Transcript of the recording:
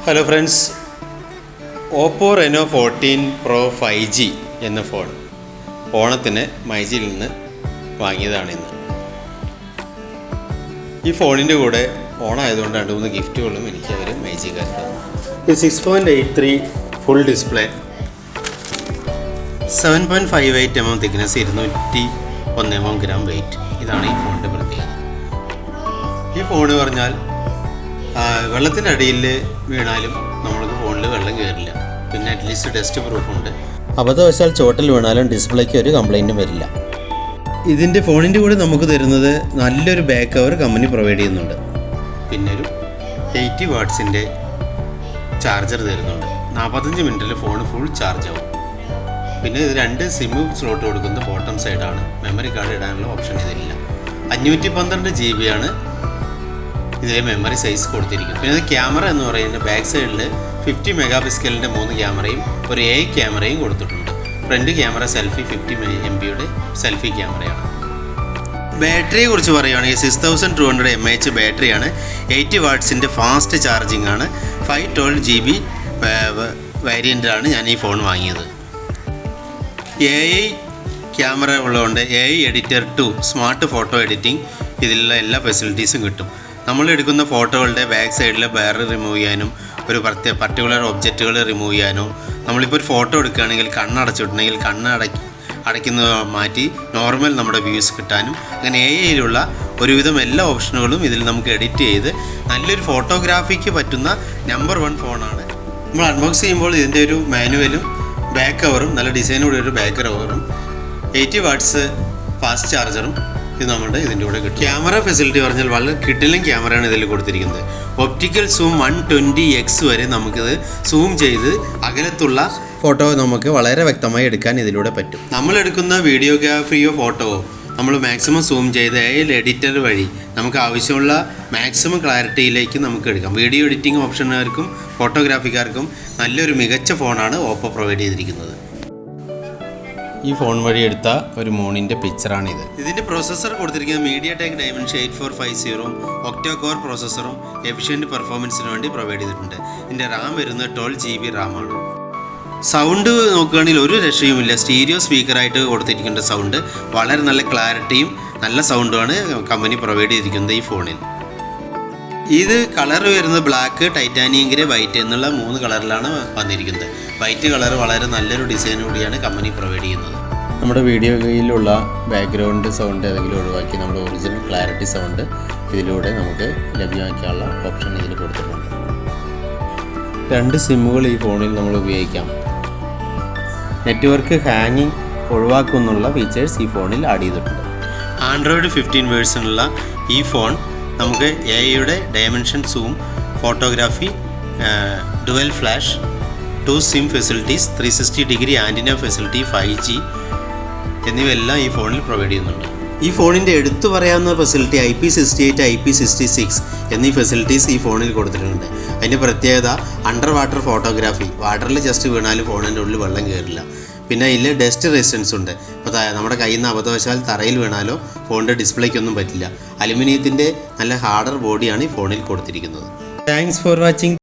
Hello friends, Oppo Reno 14 pro 5G എന്ന phone ഓണത്തിന് മൈജിയിൽ നിന്ന് വാങ്ങിയതാണ് ഇന്ന്. ഈ ഫോണിൻ്റെ കൂടെ ഓണായതുകൊണ്ട് 2-3 ഗിഫ്റ്റുകളും എനിക്ക് അവർ മൈജിക്കാർ തന്നു. ഇത് 6.83 full display, 7.58 mm thickness, 201 gram weight. ഇതാണ് ഈ ഫോണിൻ്റെ പ്രത്യേകത. ഈ ഫോൺ പറഞ്ഞാൽ വെള്ളത്തിൻ്റെ അടിയിൽ വീണാലും നമ്മൾക്ക് ഫോണിൽ വെള്ളം കയറില്ല. പിന്നെ അറ്റ്ലീസ്റ്റ് ഡസ്റ്റ് പ്രൂഫുണ്ട്. അബദ്ധവശാൽ ചോട്ടിൽ വീണാലും ഡിസ്പ്ലേക്ക് ഒരു കംപ്ലൈൻറ്റും വരില്ല. ഇതിൻ്റെ ഫോണിൻ്റെ കൂടെ നമുക്ക് തരുന്നത് നല്ലൊരു ബാക്ക് കവർ കമ്പനി പ്രൊവൈഡ് ചെയ്യുന്നുണ്ട്. പിന്നെ ഒരു 80 വാട്ട്സിൻ്റെ ചാർജർ തരുന്നുണ്ട്. 45 മിനിറ്റിൽ ഫോൺ ഫുൾ ചാർജ് ആവും. പിന്നെ ഇത് 2 സിം സ്ലോട്ട് കൊടുക്കുന്നത് ബോട്ടം സൈഡാണ്. മെമ്മറി കാർഡ് ഇടാനുള്ള ഓപ്ഷൻ ഇതില്ല. 512 GB ആണ് ഇതിലെ മെമ്മറി സൈസ് കൊടുത്തിരിക്കുന്നത്. പിന്നെ ക്യാമറ എന്ന് പറയുന്നത് ബാക്ക് സൈഡിൽ 50 മെഗാപിക്സലിൻ്റെ 3 ക്യാമറയും ഒരു AI ക്യാമറയും കൊടുത്തിട്ടുണ്ട്. Front camera selfie 50 MB selfie ക്യാമറയാണ്. ബാറ്ററിയെ കുറിച്ച് പറയുകയാണെങ്കിൽ 6200 mAh ബാറ്ററിയാണ്. 80 വാട്ട്സിൻ്റെ ഫാസ്റ്റ് ചാർജിങ് ആണ്. 512 GB വേരിയൻ്റാണ് ഞാൻ ഈ ഫോൺ വാങ്ങിയത്. AI ക്യാമറ ഉള്ളതുകൊണ്ട് AI editor 2 smart photo editing ഇതിലുള്ള എല്ലാ ഫെസിലിറ്റീസും കിട്ടും. നമ്മൾ എടുക്കുന്ന ഫോട്ടോകളുടെ ബാക്ക് സൈഡിൽ ബ്ലർ റിമൂവ് ചെയ്യാനും ഒരു പർട്ടിക്കുലർ ഒബ്ജക്റ്റുകൾ റിമൂവ് ചെയ്യാനോ, നമ്മളിപ്പോൾ ഒരു ഫോട്ടോ എടുക്കുകയാണെങ്കിൽ കണ്ണടച്ചിട്ടുണ്ടെങ്കിൽ അടയ്ക്കുന്നത് മാറ്റി നോർമൽ നമ്മുടെ വ്യൂസ് കിട്ടാനും, അങ്ങനെ AIയിലുള്ള ഒരുവിധം എല്ലാ ഓപ്ഷനുകളും ഇതിൽ നമുക്ക് എഡിറ്റ് ചെയ്ത് നല്ലൊരു ഫോട്ടോഗ്രാഫിക്ക് പറ്റുന്ന നമ്പർ 1 ഫോണാണ്. നമ്മൾ അൺബോക്സ് ചെയ്യുമ്പോൾ ഇതിൻ്റെ ഒരു മാനുവലും ബാക്ക് കവറും നല്ല ഡിസൈനോടെ ഒരു ബാക്ക് കവറും 80 വാട്ട്സ് ഫാസ്റ്റ് ചാർജറും ഇത് നമ്മുടെ ഇതിൻ്റെ കൂടെ കിട്ടും. ക്യാമറ ഫെസിലിറ്റി പറഞ്ഞാൽ വളരെ കിടിലൻ ക്യാമറയാണ് ഇതിൽ കൊടുത്തിരിക്കുന്നത്. ഒപ്റ്റിക്കൽ സൂം 120x വരെ നമുക്കിത് സൂം ചെയ്ത് അകലത്തുള്ള ഫോട്ടോ നമുക്ക് വളരെ വ്യക്തമായി എടുക്കാൻ ഇതിലൂടെ പറ്റും. നമ്മളെടുക്കുന്ന വീഡിയോഗ്രാഫിയോ ഫോട്ടോയോ നമ്മൾ മാക്സിമം സൂം ചെയ്ത് AI എഡിറ്റർ വഴി നമുക്ക് ആവശ്യമുള്ള മാക്സിമം ക്ലാരിറ്റിയിലേക്ക് നമുക്ക് എടുക്കാം. വീഡിയോ എഡിറ്റിംഗ് ഓപ്ഷനുകാർക്കും ഫോട്ടോഗ്രാഫിക്കാർക്കും നല്ലൊരു മികച്ച ഫോണാണ് ഓപ്പോ പ്രൊവൈഡ് ചെയ്തിരിക്കുന്നത്. ഈ ഫോൺ വഴി എടുത്ത ഒരു മൂണിൻ്റെ പിക്ചറാണിത്. ഇതിൻ്റെ പ്രോസസ്സർ കൊടുത്തിരിക്കുന്നത് MediaTek Dimensity 8450 ഒക്ടോ കോർ പ്രോസസ്സറും എഫിഷ്യൻറ്റ് പെർഫോമൻസിന് വേണ്ടി പ്രൊവൈഡ് ചെയ്തിട്ടുണ്ട്. ഇതിൻ്റെ റാം വരുന്നത് 12 GB റാമാണ്. സൗണ്ട് നോക്കുകയാണെങ്കിൽ ഒരു രക്ഷയുമില്ല. സ്റ്റീരിയോ സ്പീക്കറായിട്ട് കൊടുത്തിരിക്കേണ്ട സൗണ്ട് വളരെ നല്ല ക്ലാരിറ്റിയും നല്ല സൗണ്ടുമാണ് കമ്പനി പ്രൊവൈഡ് ചെയ്തിരിക്കുന്നത് ഈ ഫോണിൽ. ഇത് കളർ വരുന്നത് ബ്ലാക്ക്, ടൈറ്റാനിയം ഗ്രേ, വൈറ്റ് എന്നുള്ള 3 കളറിലാണ് വന്നിരിക്കുന്നത്. വൈറ്റ് കളർ വളരെ നല്ലൊരു ഡിസൈൻ കൂടിയാണ് കമ്പനി പ്രൊവൈഡ് ചെയ്യുന്നത്. നമ്മുടെ വീഡിയോയിലുള്ള ബാക്ക്ഗ്രൗണ്ട് സൗണ്ട് ഏതെങ്കിലും ഒഴിവാക്കി നമ്മുടെ ഒറിജിനൽ ക്ലാരിറ്റി സൗണ്ട് ഇതിലൂടെ നമുക്ക് ലഭ്യമാക്കാനുള്ള ഓപ്ഷൻ ഇതിൽ കൊടുത്തിട്ടുണ്ട്. 2 സിമ്മുകൾ ഈ ഫോണിൽ നമ്മൾ ഉപയോഗിക്കാം. നെറ്റ്വർക്ക് ഹാങ്ങിങ് ഒഴിവാക്കുന്നുള്ള ഫീച്ചേഴ്സ് ഈ ഫോണിൽ ആഡ് ചെയ്തിട്ടുണ്ട്. ആൻഡ്രോയിഡ് 15 വേർഷനുള്ള ഈ ഫോൺ നമുക്ക് AIയുടെ dimension zoom, photography, dual flash, 2 SIM facilities, 360 antenna facility, 5G എന്നിവയെല്ലാം ഈ ഫോണിൽ പ്രൊവൈഡ് ചെയ്യുന്നുണ്ട്. ഈ ഫോണിൻ്റെ എടുത്തു പറയാവുന്ന ഫെസിലിറ്റി IP68, IP66 എന്നീ ഫെസിലിറ്റീസ് ഈ ഫോണിൽ കൊടുത്തിട്ടുണ്ട്. അതിൻ്റെ പ്രത്യേകത അണ്ടർ വാട്ടർ ഫോട്ടോഗ്രാഫി. വാട്ടറിൽ ജസ്റ്റ് വീണാലും ഫോണിൻ്റെ ഉള്ളിൽ വെള്ളം കയറില്ല. പിന്നെ ഇതിൽ ഡസ്റ്റ് റെസിസ്റ്റൻസ് ഉണ്ട്. ഇപ്പോൾ നമ്മുടെ കയ്യിൽ നിന്ന് അബദ്ധവശാൽ തറയിൽ വീണാലോ ഫോണിൻ്റെ ഡിസ്പ്ലേക്കൊന്നും പറ്റില്ല. അലുമിനിയത്തിൻ്റെ നല്ല ഹാർഡർ ബോഡിയാണ് ഈ ഫോണിൽ കൊടുത്തിരിക്കുന്നത്. Thanks for watching.